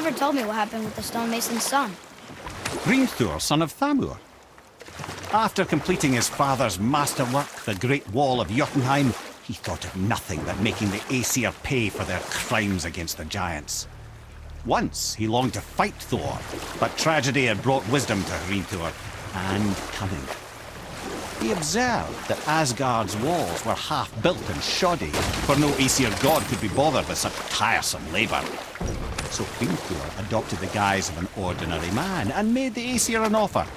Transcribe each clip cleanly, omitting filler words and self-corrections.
never told me what happened with the stonemason's son. Hrimthur, son of Thamur. After completing his father's masterwork, the Great Wall of Jotunheim, he thought of nothing but making the Aesir pay for their crimes against the giants. Once he longed to fight Thor, but tragedy had brought wisdom to Hrimthur, and cunning. He observed that Asgard's walls were half-built and shoddy, for no Aesir god could be bothered with such tiresome labour. So Hrimthur adopted the guise of an ordinary man and made the Aesir an offer.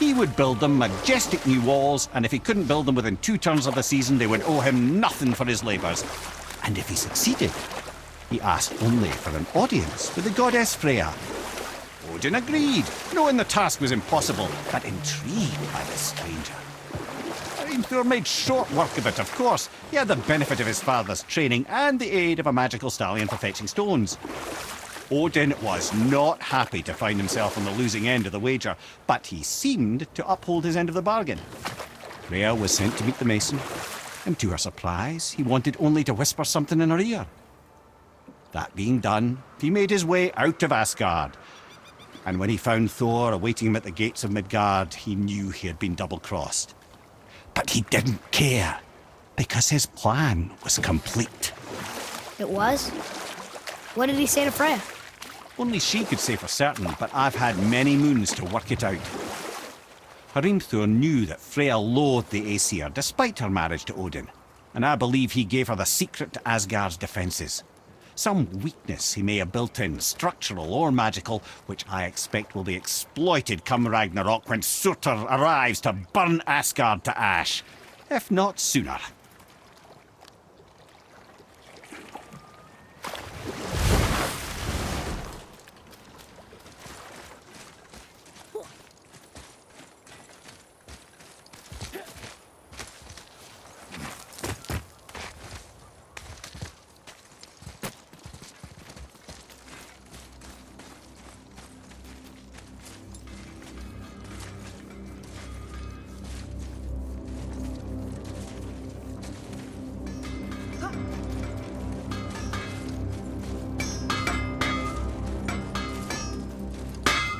He would build them majestic new walls, and if he couldn't build them within 2 turns of the season, they would owe him nothing for his labours. And if he succeeded, he asked only for an audience with the goddess Freya. Odin agreed, knowing the task was impossible, but intrigued by the stranger. Hrimthur made short work of it, of course. He had the benefit of his father's training and the aid of a magical stallion for fetching stones. Odin was not happy to find himself on the losing end of the wager, but he seemed to uphold his end of the bargain. Freya was sent to meet the mason, and to her surprise, he wanted only to whisper something in her ear. That being done, he made his way out of Asgard. And when he found Thor awaiting him at the gates of Midgard, he knew he had been double-crossed. But he didn't care, because his plan was complete. It was? What did he say to Freya? Only she could say for certain, but I've had many moons to work it out. Hrimthur knew that Freya loathed the Aesir, despite her marriage to Odin, and I believe he gave her the secret to Asgard's defences. Some weakness he may have built in, structural or magical, which I expect will be exploited come Ragnarok when Surtur arrives to burn Asgard to ash, if not sooner.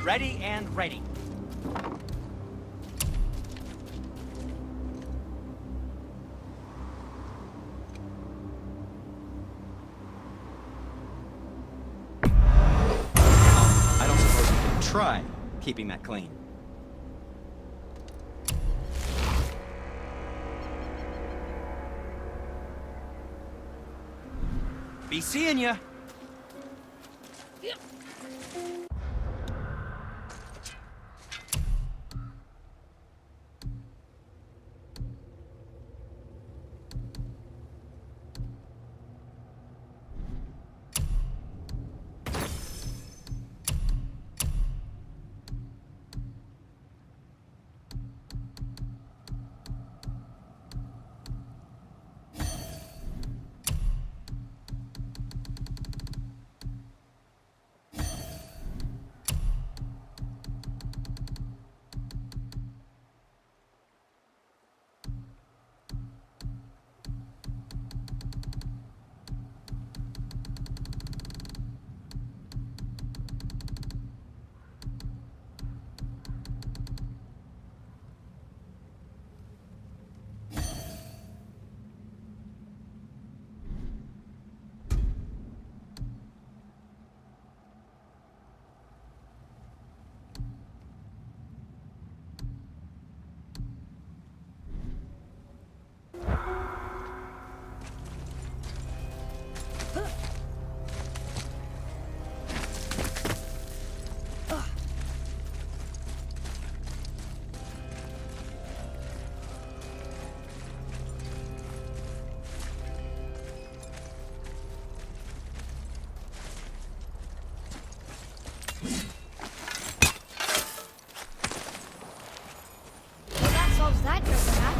Ready and ready. I don't suppose you can try keeping that clean. Be seeing ya. That doesn't happen.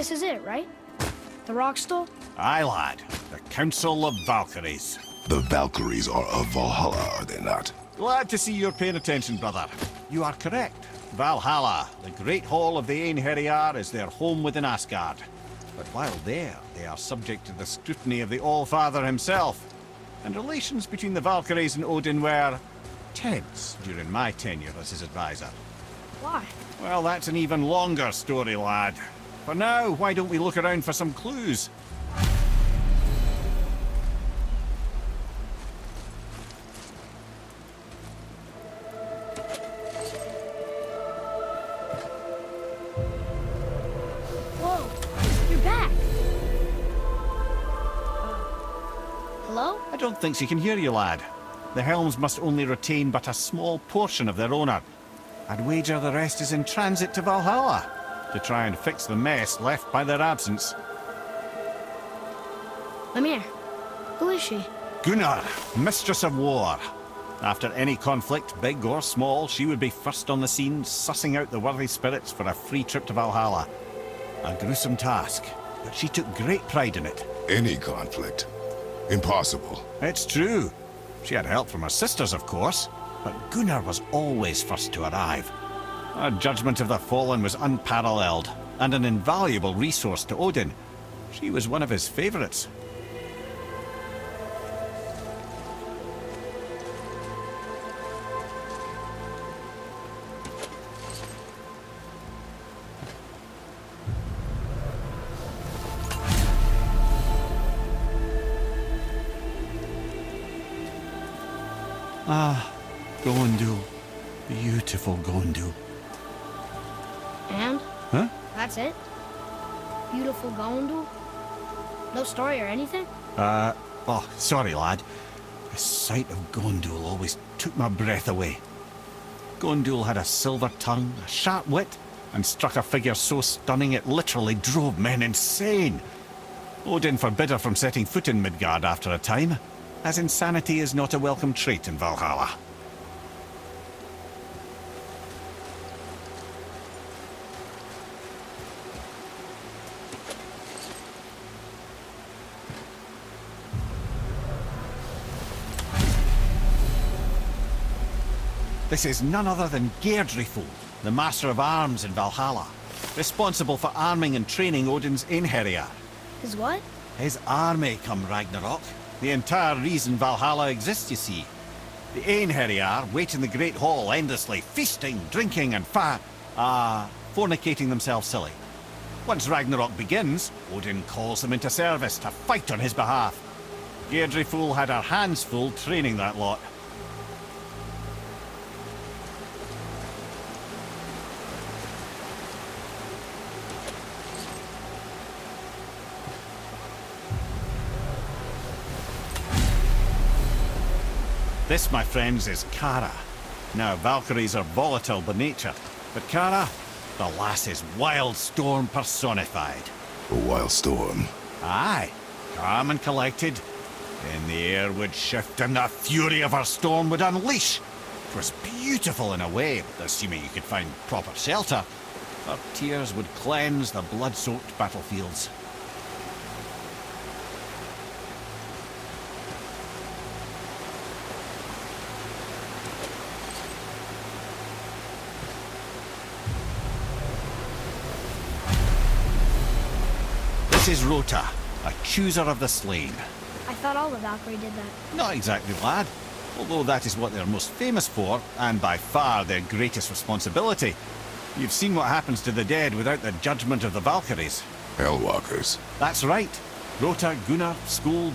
This is it, right? The rock stool? Aye, lad. The Council of Valkyries. The Valkyries are of Valhalla, are they not? Glad to see you're paying attention, brother. You are correct. Valhalla, the great hall of the Einherjar, is their home within Asgard. But while there, they are subject to the scrutiny of the All-Father himself. And relations between the Valkyries and Odin were tense during my tenure as his advisor. Why? Well, that's an even longer story, lad. For now, why don't we look around for some clues? Whoa, you're back. Hello? I don't think she can hear you, lad. The helms must only retain but a small portion of their owner. I'd wager the rest is in transit to Valhalla to try and fix the mess left by their absence. Lemire, who is she? Gunnar, Mistress of War. After any conflict, big or small, she would be first on the scene, sussing out the worthy spirits for a free trip to Valhalla. A gruesome task, but she took great pride in it. Any conflict. Impossible. It's true. She had help from her sisters, of course, but Gunnar was always first to arrive. Her judgment of the fallen was unparalleled, and an invaluable resource to Odin. She was one of his favorites. Ah, Gondul. Beautiful Gondul. And? Huh? That's it? Beautiful Gondul? No story or anything? Oh, sorry, lad. The sight of Gondul always took my breath away. Gondul had a silver tongue, a sharp wit, and struck a figure so stunning it literally drove men insane. Odin forbid her from setting foot in Midgard after a time, as insanity is not a welcome trait in Valhalla. This is none other than Geirdriful, the Master of Arms in Valhalla, responsible for arming and training Odin's Einherjar. His what? His army come Ragnarok. The entire reason Valhalla exists, you see. The Einherjar wait in the Great Hall endlessly, feasting, drinking, and fornicating themselves silly. Once Ragnarok begins, Odin calls them into service to fight on his behalf. Geirdriful had her hands full training that lot. This, my friends, is Kara. Now, Valkyries are volatile by nature, but Kara, the lass is wild storm personified. A wild storm. Aye, calm and collected. Then the air would shift and the fury of her storm would unleash. It was beautiful in a way, assuming you could find proper shelter. Her tears would cleanse the blood-soaked battlefields. This is Rota, a chooser of the slain. I thought all the Valkyrie did that. Not exactly, lad. Although that is what they're most famous for, and by far their greatest responsibility. You've seen what happens to the dead without the judgment of the Valkyries. Hellwalkers. That's right. Rota, Gunnar, Skuld.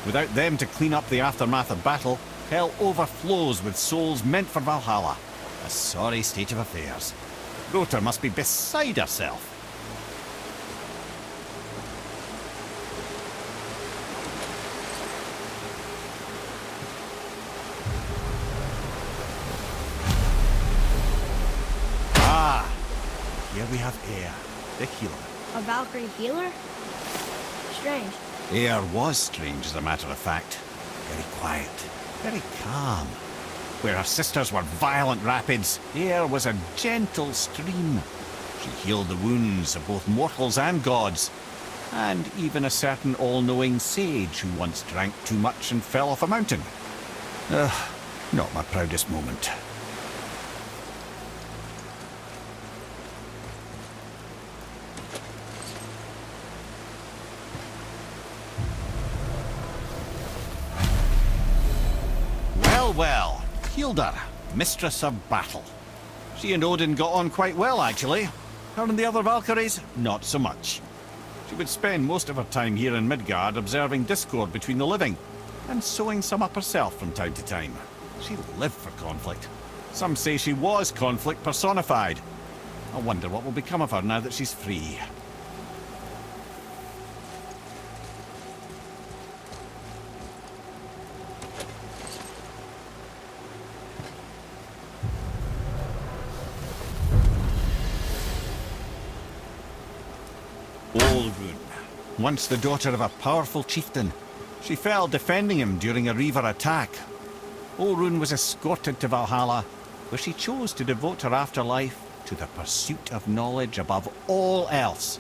Without them to clean up the aftermath of battle, hell overflows with souls meant for Valhalla. A sorry state of affairs. Rota must be beside herself. Here we have Air, the healer. A Valkyrie healer? Strange. Air was strange, as a matter of fact. Very quiet, very calm. Where her sisters were violent rapids, Air was a gentle stream. She healed the wounds of both mortals and gods, and even a certain all-knowing sage who once drank too much and fell off a mountain. Not my proudest moment. Well, Hilda, mistress of battle. She and Odin got on quite well, actually. Her and the other Valkyries, not so much. She would spend most of her time here in Midgard observing discord between the living, and sewing some up herself from time to time. She lived for conflict. Some say she was conflict personified. I wonder what will become of her now that she's free. Olrun, once the daughter of a powerful chieftain, she fell defending him during a Reaver attack. Olrun was escorted to Valhalla, where she chose to devote her afterlife to the pursuit of knowledge above all else.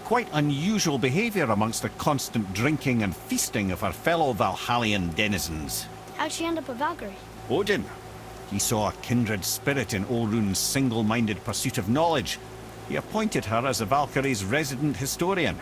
Quite unusual behaviour amongst the constant drinking and feasting of her fellow Valhallian denizens. How'd she end up a Valkyrie? Odin. He saw a kindred spirit in Olrun's single-minded pursuit of knowledge. He appointed her as the Valkyrie's resident historian.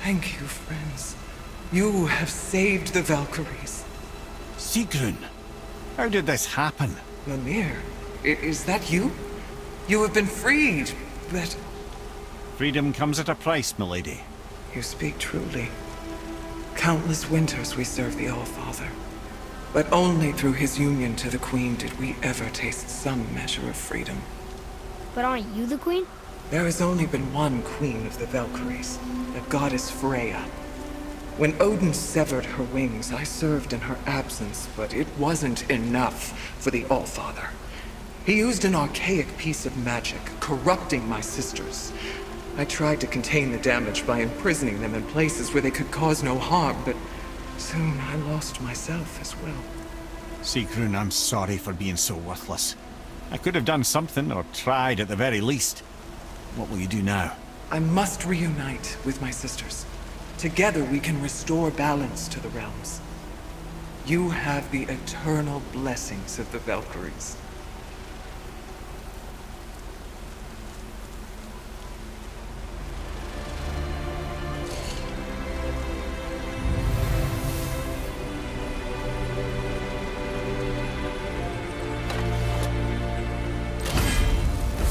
Thank you, friends. You have saved the Valkyries. Sigrun, how did this happen? Mimir, is that you? You have been freed, but... Freedom comes at a price, milady. You speak truly. Countless winters we served the All-Father. But only through his union to the Queen did we ever taste some measure of freedom. But aren't you the queen? There has only been one Queen of the Valkyries, the goddess Freya. When Odin severed her wings, I served in her absence, but it wasn't enough for the All-Father. He used an archaic piece of magic, corrupting my sisters. I tried to contain the damage by imprisoning them in places where they could cause no harm, but soon I lost myself as well. Sigrun, I'm sorry for being so worthless. I could have done something, or tried at the very least. What will you do now? I must reunite with my sisters. Together we can restore balance to the realms. You have the eternal blessings of the Valkyries.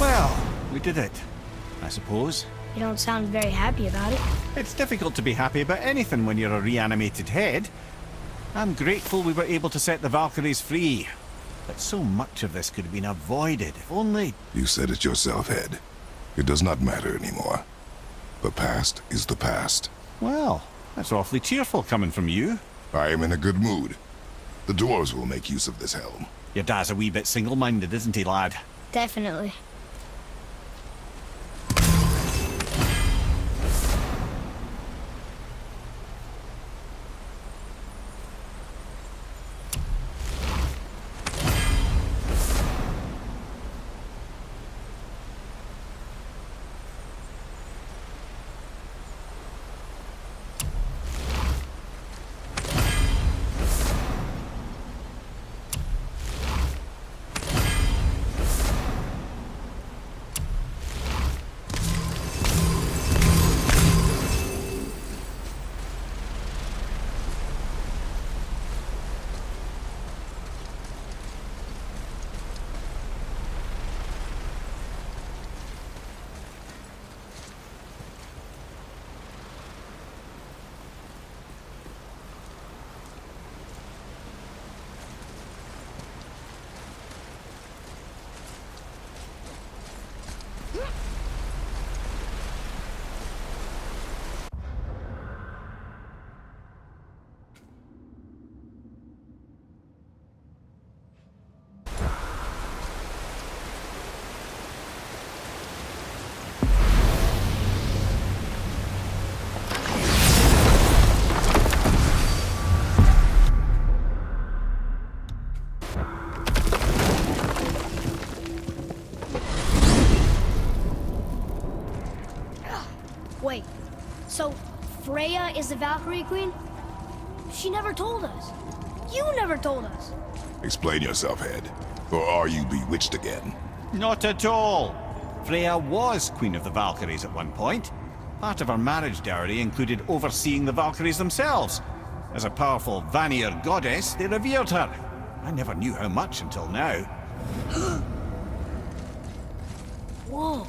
Well, we did it, I suppose. You don't sound very happy about it. It's difficult to be happy about anything when you're a reanimated head. I'm grateful we were able to set the Valkyries free. But so much of this could have been avoided, if only... You said it yourself, Head. It does not matter anymore. The past is the past. Well, that's awfully cheerful coming from you. I am in a good mood. The dwarves will make use of this helm. Your dad's a wee bit single-minded, isn't he, lad? Definitely. Wait, so Freya is the Valkyrie Queen? She never told us. You never told us. Explain yourself, Head. Or are you bewitched again? Not at all. Freya was Queen of the Valkyries at one point. Part of her marriage dowry included overseeing the Valkyries themselves. As a powerful Vanir goddess, they revered her. I never knew how much until now. Whoa.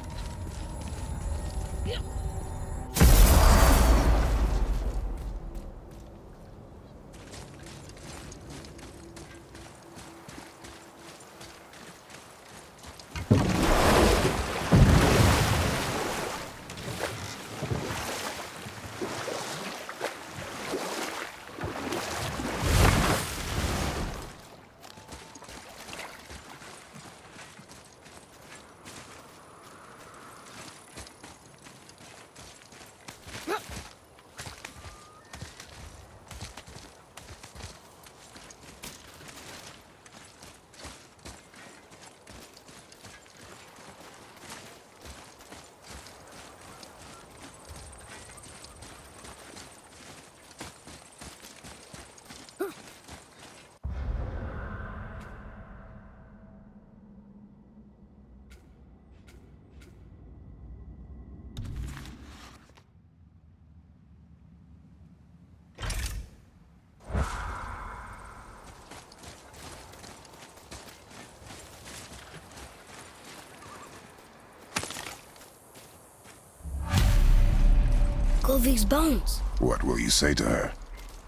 Golvik's bones. What will you say to her?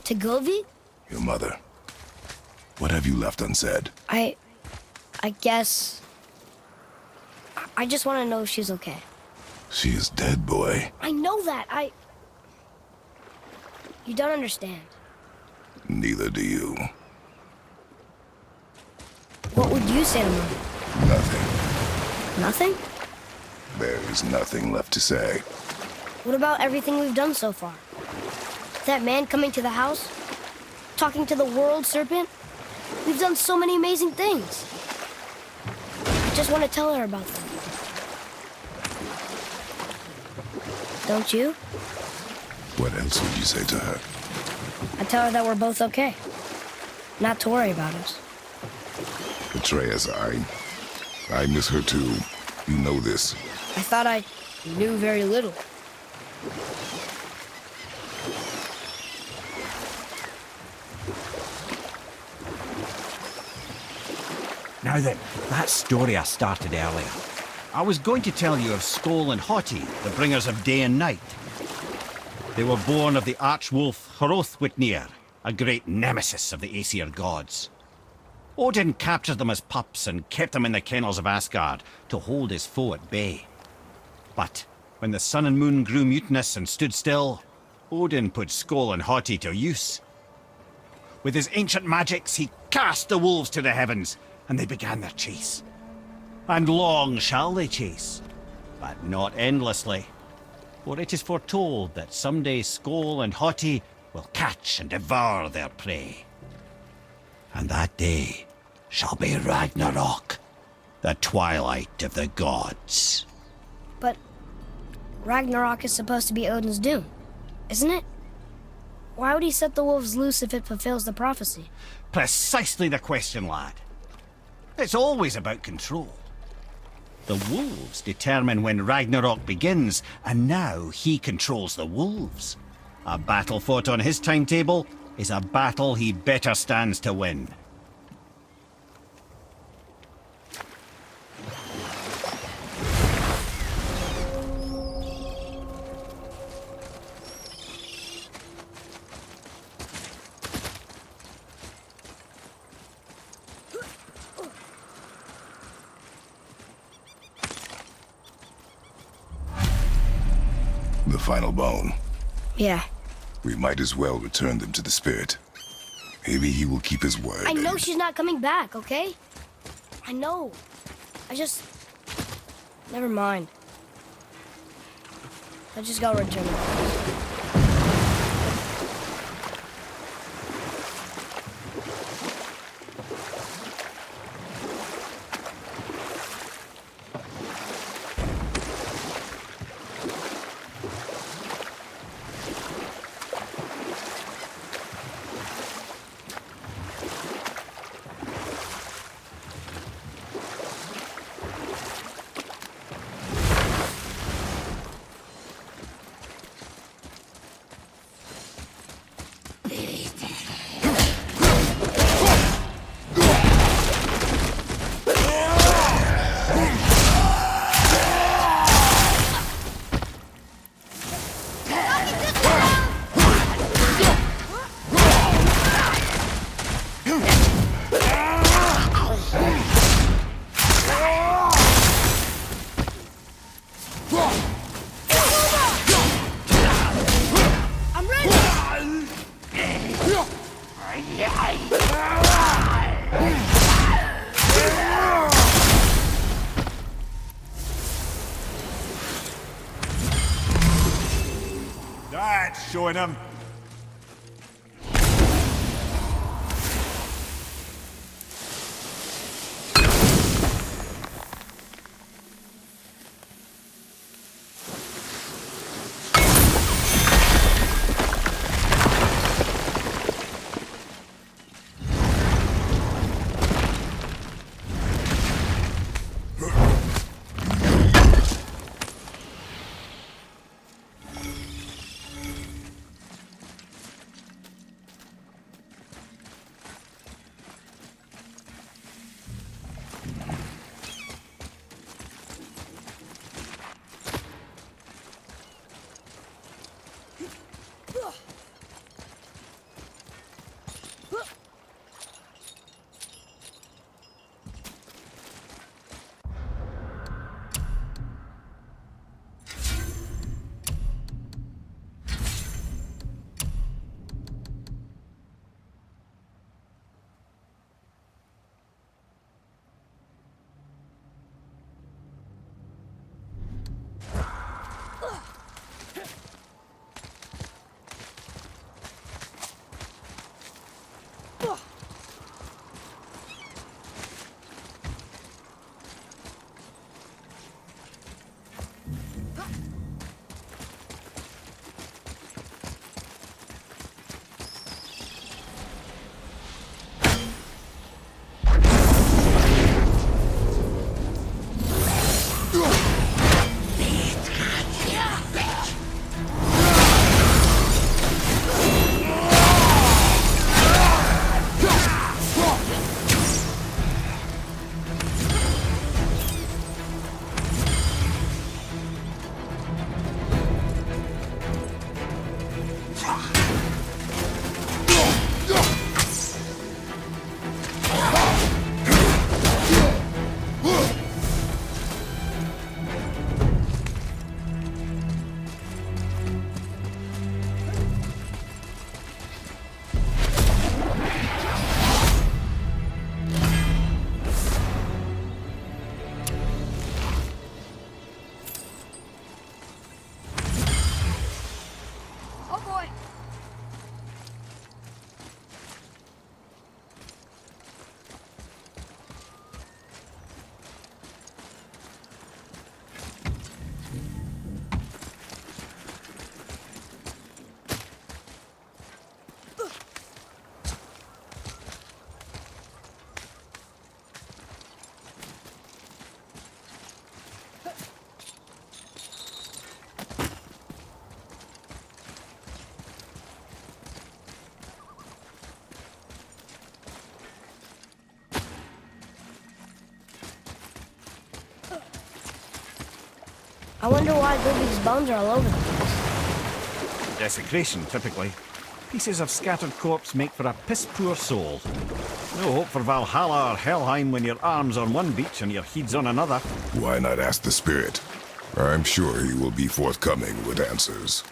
To Golvik? Your mother. What have you left unsaid? I guess... I just want to know if she's okay. She is dead, boy. I know that, You don't understand. Neither do you. What would you say to Mom? Nothing. Nothing? There is nothing left to say. What about everything we've done so far? That man coming to the house? Talking to the world serpent? We've done so many amazing things. I just want to tell her about them. Don't you? What else would you say to her? I tell her that we're both okay. Not to worry about us. Atreus, I miss her too. You know this. I thought I knew very little. Now then, that story I started earlier. I was going to tell you of Skoll and Hoti, the bringers of day and night. They were born of the archwolf Hrothwitnir, a great nemesis of the Aesir gods. Odin captured them as pups and kept them in the kennels of Asgard to hold his foe at bay. But when the sun and moon grew mutinous and stood still, Odin put Skoll and Hoti to use. With his ancient magics, he cast the wolves to the heavens, and they began their chase. And long shall they chase, but not endlessly. For it is foretold that someday Skoll and Hoti will catch and devour their prey. And that day shall be Ragnarok, the twilight of the gods. But Ragnarok is supposed to be Odin's doom, isn't it? Why would he set the wolves loose if it fulfills the prophecy? Precisely the question, lad. It's always about control. The wolves determine when Ragnarok begins, and now he controls the wolves. A battle fought on his timetable is a battle he better stands to win. The final bone. Yeah. We might as well return them to the spirit. Maybe he will keep his word. I know she's not coming back, okay? I know. Never mind. I just gotta return them. That's showing him. I wonder why Gulvig's bones are all over the place. Desecration, typically. Pieces of scattered corpse make for a piss-poor soul. No hope for Valhalla or Helheim when your arm's on one beach and your head's on another. Why not ask the spirit? I'm sure he will be forthcoming with answers.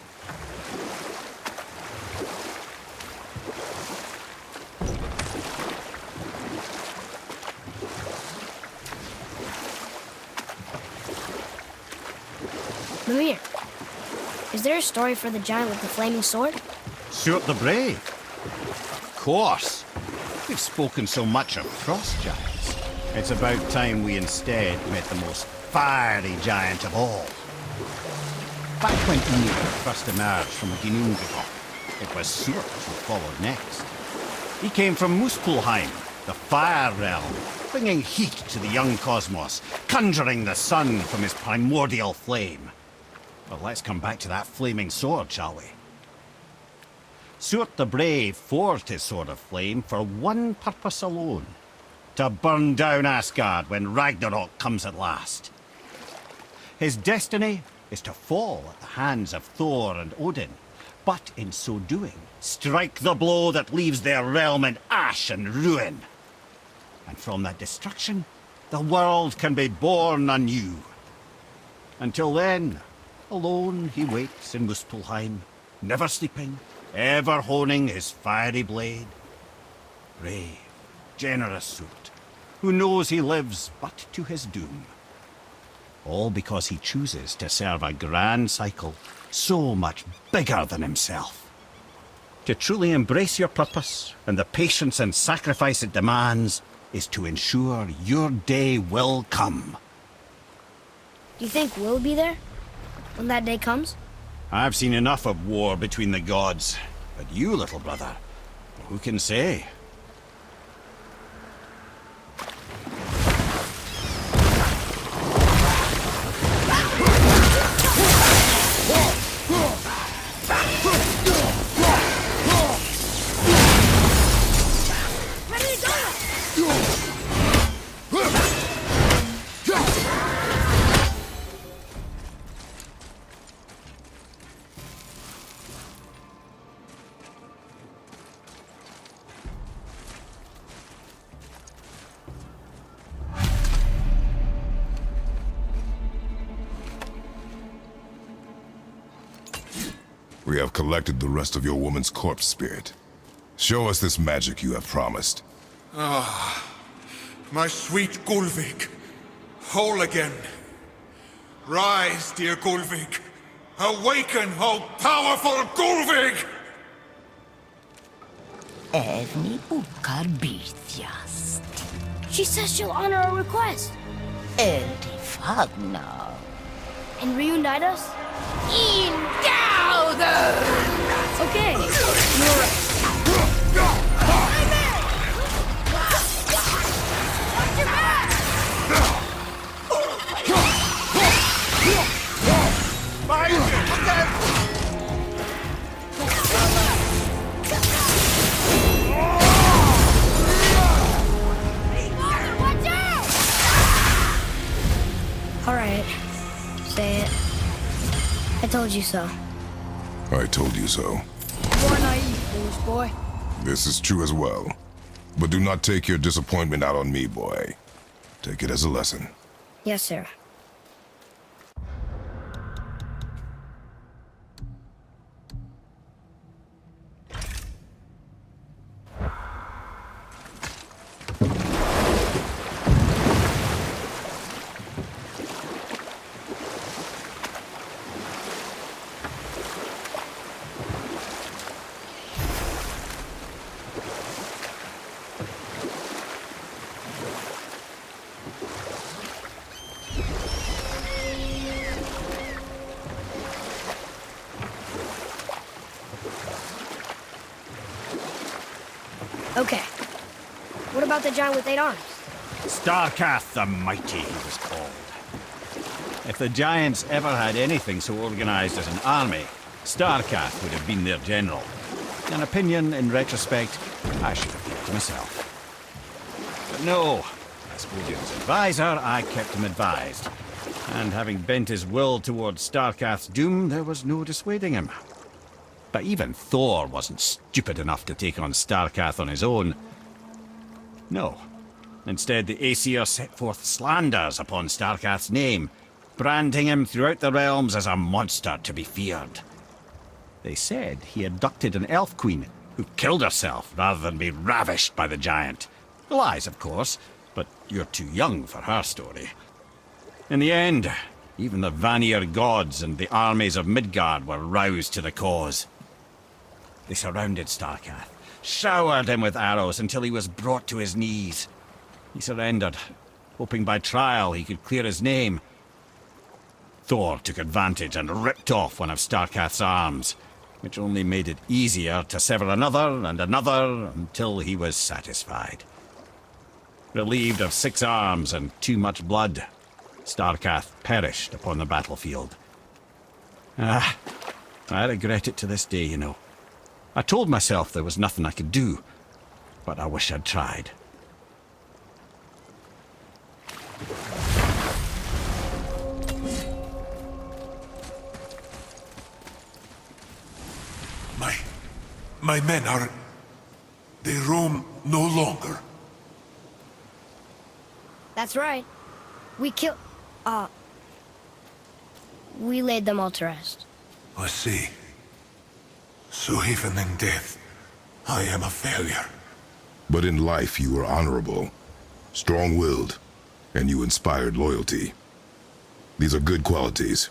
Mimir, is there a story for the giant with the flaming sword? Stuart the Brave. Of course. We've spoken so much of frost giants. It's about time we instead met the most fiery giant of all. Back when Ymir first emerged from Ginnungagap, it was Stuart who followed next. He came from Muspelheim, the fire realm, bringing heat to the young cosmos, conjuring the sun from his primordial flame. But let's come back to that flaming sword, shall we? Stuart the Brave forged his sword of flame for one purpose alone: to burn down Asgard when Ragnarok comes at last. His destiny is to fall at the hands of Thor and Odin, but in so doing, strike the blow that leaves their realm in ash and ruin. And from that destruction, the world can be born anew. Until then, alone he waits in Muspelheim, never sleeping, ever honing his fiery blade. Brave, generous Stuart, who knows he lives but to his doom. All because he chooses to serve a grand cycle so much bigger than himself. To truly embrace your purpose and the patience and sacrifice it demands is to ensure your day will come. Do you think we'll be there when that day comes? I've seen enough of war between the gods. But you, little brother, who can say? We have collected the rest of your woman's corpse spirit. Show us this magic you have promised. My sweet Gulvig, whole again. Rise, dear Gulvig. Awaken, O powerful Gulvig! Evni bukar bitjast. She says she'll honor our request Eldi fagnar. and reunite us? Indauder! Okay, you're right. All right, say it. I told you so. I told you so. You're naive, foolish boy. This is true as well. But do not take your disappointment out on me, boy. Take it as a lesson. Yes, sir. Okay. What about the giant with 8 arms? Starkath the Mighty, he was called. If the giants ever had anything so organized as an army, Starkath would have been their general. An opinion, in retrospect, I should have kept to myself. But no, as Odin's advisor, I kept him advised. And having bent his will towards Starkath's doom, there was no dissuading him. But even Thor wasn't stupid enough to take on Starkath on his own. No. Instead, the Aesir set forth slanders upon Starkath's name, branding him throughout the realms as a monster to be feared. They said he abducted an elf queen who killed herself rather than be ravished by the giant. Lies, of course, but you're too young for her story. In the end, even the Vanir gods and the armies of Midgard were roused to the cause. They surrounded Starkath, showered him with arrows until he was brought to his knees. He surrendered, hoping by trial he could clear his name. Thor took advantage and ripped off one of Starkath's arms, which only made it easier to sever another and another until he was satisfied. Relieved of 6 arms and too much blood, Starkath perished upon the battlefield. I regret it to this day, you know. I told myself there was nothing I could do, but I wish I'd tried. My men are... They roam no longer. That's right. We laid them all to rest. I see. So even in death, I am a failure. But in life you were honorable, strong-willed, and you inspired loyalty. These are good qualities,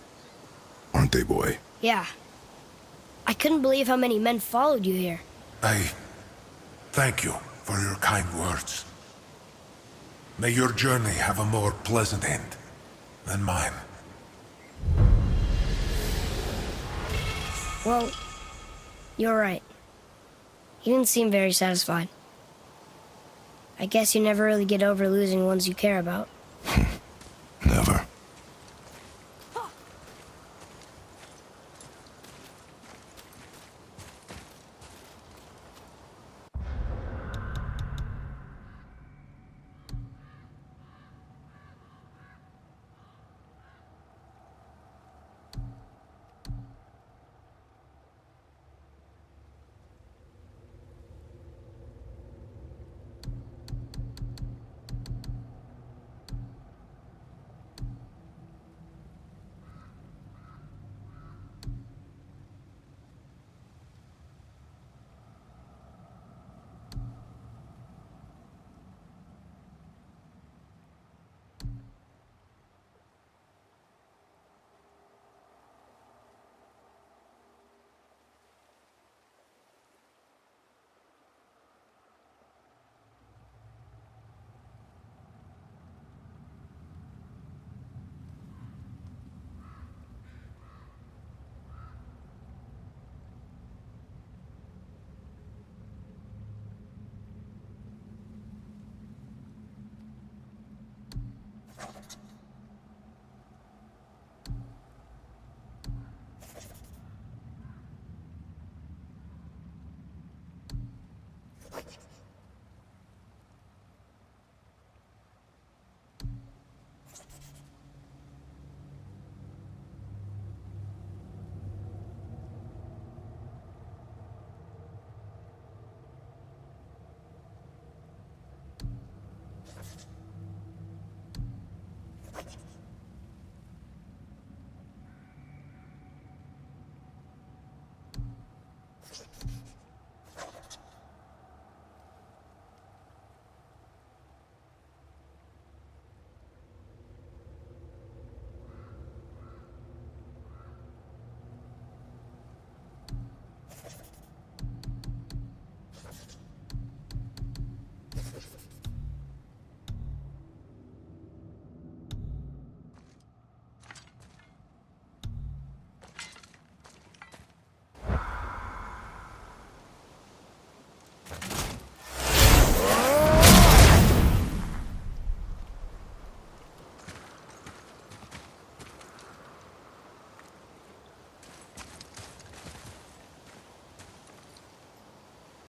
aren't they, boy? Yeah. I couldn't believe how many men followed you here. I thank you for your kind words. May your journey have a more pleasant end than mine. Well, you're right. You didn't seem very satisfied. I guess you never really get over losing ones you care about.